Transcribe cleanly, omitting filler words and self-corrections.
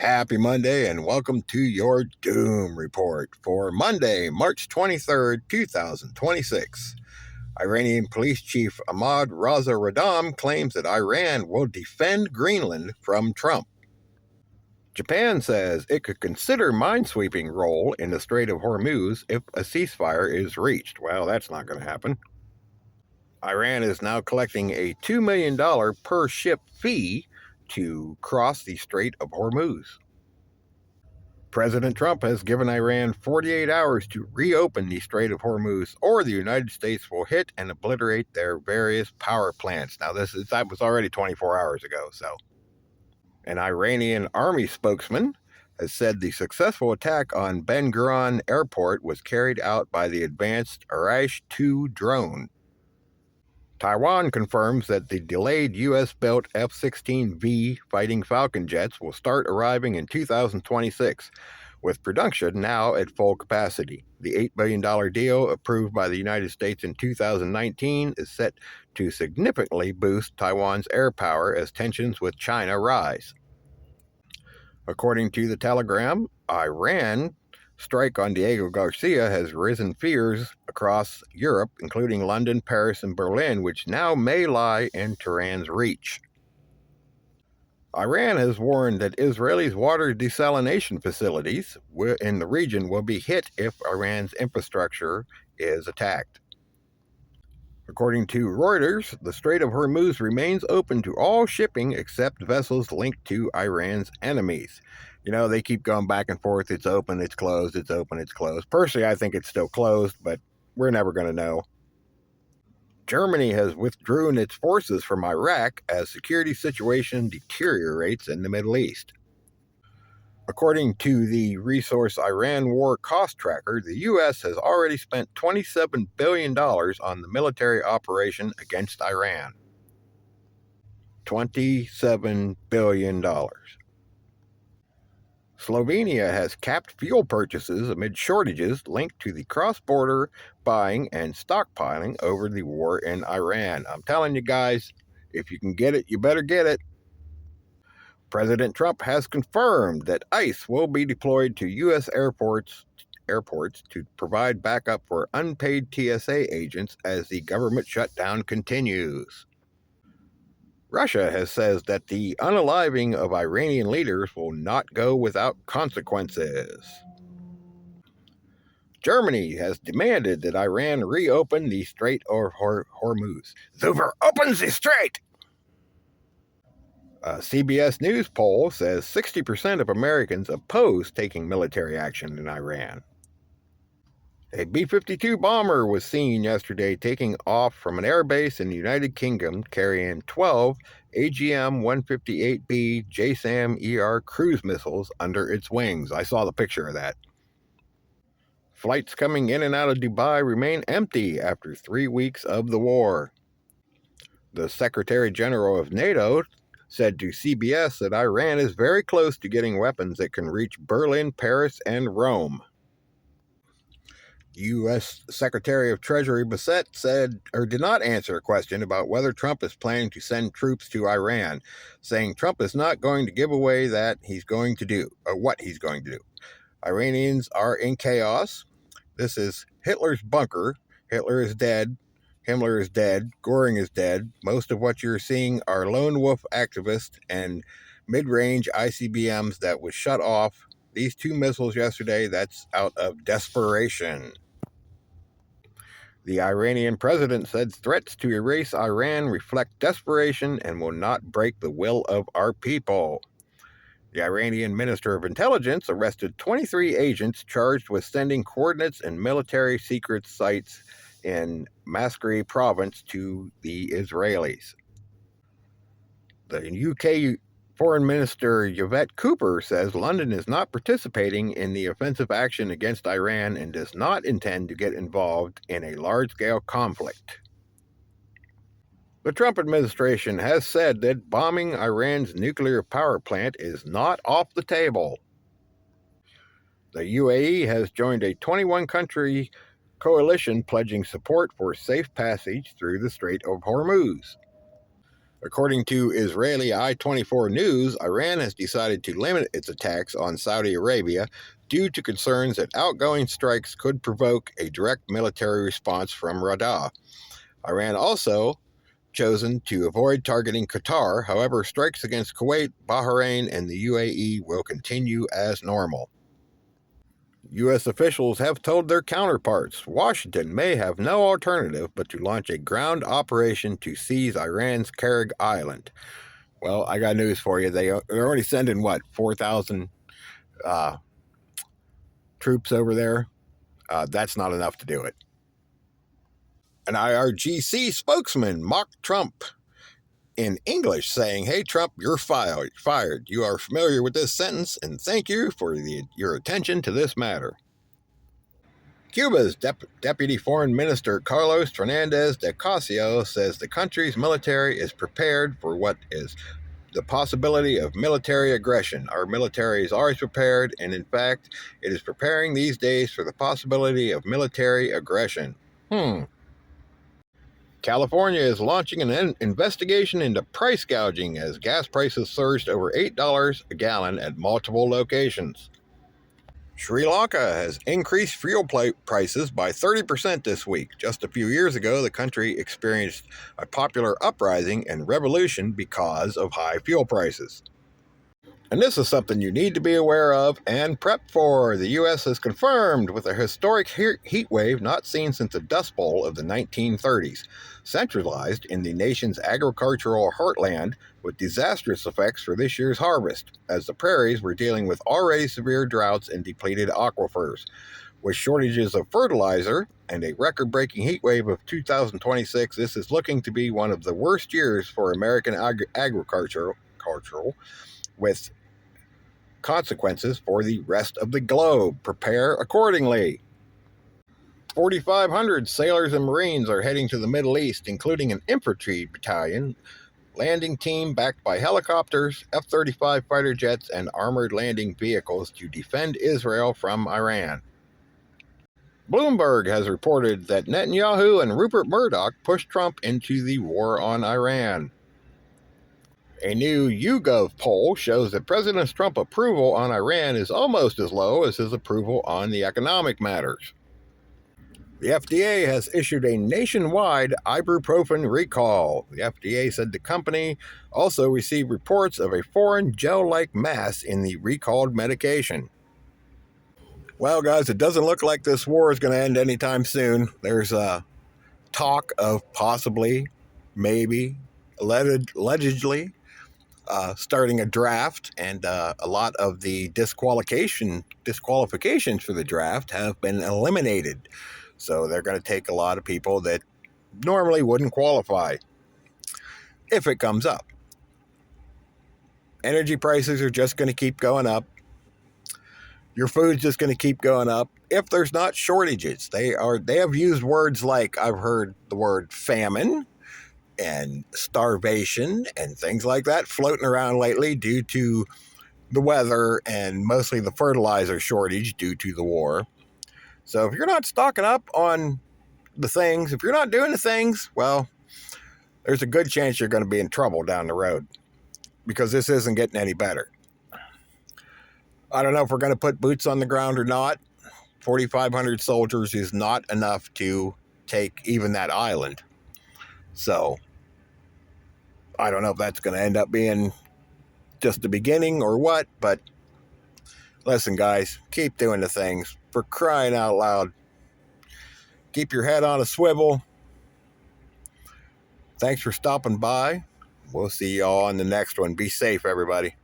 Happy Monday and welcome to your Doom Report for Monday, March 23rd, 2026. Iranian Police Chief Ahmad Raza Radam claims that Iran will defend Greenland from Trump. Japan says it could consider minesweeping role in the Strait of Hormuz if a ceasefire is reached. Well, that's not going to happen. Iran is now collecting a $2 million per ship fee to cross the Strait of Hormuz. President Trump has given Iran 48 hours to reopen the Strait of Hormuz, or the United States will hit and obliterate their various power plants. Now, that was already 24 hours ago, so. An Iranian army spokesman has said the successful attack on Ben Gurion Airport was carried out by the advanced Arash-2 drone. Taiwan confirms that the delayed U.S.-built F-16V Fighting Falcon jets will start arriving in 2026, with production now at full capacity. The $8 billion deal approved by the United States in 2019 is set to significantly boost Taiwan's air power as tensions with China rise. According to the Telegram, Iran strike on Diego Garcia has risen fears across Europe, including London, Paris, and Berlin, which now may lie in Tehran's reach. Iran has warned that Israel's water desalination facilities in the region will be hit if Iran's infrastructure is attacked. According to Reuters, the Strait of Hormuz remains open to all shipping except vessels linked to Iran's enemies. You know, they keep going back and forth. It's open, it's closed, it's open, it's closed. Personally, I think it's still closed, but we're never going to know. Germany has withdrawn its forces from Iraq as security situation deteriorates in the Middle East. According to the resource Iran War Cost Tracker, the U.S. has already spent $27 billion on the military operation against Iran. $27 billion. Slovenia has capped fuel purchases amid shortages linked to the cross-border buying and stockpiling over the war in Iran. I'm telling you guys, if you can get it, you better get it. President Trump has confirmed that ICE will be deployed to U.S. airports to provide backup for unpaid TSA agents as the government shutdown continues. Russia has said that the unaliving of Iranian leaders will not go without consequences. Germany has demanded that Iran reopen the Strait of Hormuz. Zuver opens the strait! A CBS News poll says 60% of Americans oppose taking military action in Iran. A B-52 bomber was seen yesterday taking off from an airbase in the United Kingdom carrying 12 AGM-158B JSAM-ER cruise missiles under its wings. I saw the picture of that. Flights coming in and out of Dubai remain empty after 3 weeks of the war. The Secretary General of NATO said to CBS that Iran is very close to getting weapons that can reach Berlin, Paris, and Rome. U.S. Secretary of Treasury Bassett did not answer a question about whether Trump is planning to send troops to Iran, saying Trump is not going to give away what he's going to do. Iranians are in chaos. This is Hitler's bunker. Hitler is dead. Himmler is dead. Goring is dead. Most of what you're seeing are lone wolf activists and mid-range ICBMs that was shut off. These 2 missiles yesterday, that's out of desperation. The Iranian president said threats to erase Iran reflect desperation and will not break the will of our people. The Iranian Minister of Intelligence arrested 23 agents charged with sending coordinates and military secret sites in Masri province to the Israelis. The UK Foreign Minister Yvette Cooper says London is not participating in the offensive action against Iran and does not intend to get involved in a large-scale conflict. The Trump administration has said that bombing Iran's nuclear power plant is not off the table. The UAE has joined a 21-country coalition pledging support for safe passage through the Strait of Hormuz. According to Israeli I-24 News, Iran has decided to limit its attacks on Saudi Arabia due to concerns that outgoing strikes could provoke a direct military response from Raqqa. Iran also chosen to avoid targeting Qatar. However, strikes against Kuwait, Bahrain, and the UAE will continue as normal. U.S. officials have told their counterparts Washington may have no alternative but to launch a ground operation to seize Iran's Karg Island. Well, I got news for you. They're already sending, 4,000 troops over there? That's not enough to do it. An IRGC spokesman mocked Trump in English, saying, "Hey, Trump, you're fired. You are familiar with this sentence, and thank you for your attention to this matter." Cuba's Deputy Foreign Minister Carlos Fernandez de Ocasio says the country's military is prepared for what is the possibility of military aggression. Our military is always prepared, and in fact, it is preparing these days for the possibility of military aggression. California is launching an investigation into price gouging as gas prices surged over $8 a gallon at multiple locations. Sri Lanka has increased fuel prices by 30% this week. Just a few years ago, the country experienced a popular uprising and revolution because of high fuel prices. And this is something you need to be aware of and prep for. The U.S. has confirmed with a historic heat wave not seen since the Dust Bowl of the 1930s, centralized in the nation's agricultural heartland with disastrous effects for this year's harvest, as the prairies were dealing with already severe droughts and depleted aquifers. With shortages of fertilizer and a record-breaking heat wave of 2026, this is looking to be one of the worst years for American agriculture, with consequences for the rest of the globe. Prepare accordingly. 4,500 sailors and Marines are heading to the Middle East, including an infantry battalion, landing team backed by helicopters, F-35 fighter jets, and armored landing vehicles to defend Israel from Iran. Bloomberg has reported that Netanyahu and Rupert Murdoch pushed Trump into the war on Iran. A new YouGov poll shows that President Trump's approval on Iran is almost as low as his approval on the economic matters. The FDA has issued a nationwide ibuprofen recall. The FDA said the company also received reports of a foreign gel-like mass in the recalled medication. Well, guys, it doesn't look like this war is going to end anytime soon. There's talk of possibly, maybe, allegedly, starting a draft, and a lot of the disqualifications for the draft have been eliminated. So they're going to take a lot of people that normally wouldn't qualify if it comes up. Energy prices are just going to keep going up. Your food's just going to keep going up if there's not shortages. They have used words like, I've heard the word famine and starvation and things like that floating around lately due to the weather and mostly the fertilizer shortage due to the war. So if you're not stocking up on the things, if you're not doing the things, well, there's a good chance you're going to be in trouble down the road, because this isn't getting any better. I don't know if we're going to put boots on the ground or not. 4,500 soldiers is not enough to take even that island. So I don't know if that's going to end up being just the beginning or what, but listen, guys, keep doing the things. For crying out loud. Keep your head on a swivel. Thanks for stopping by. We'll see y'all on the next one. Be safe, everybody.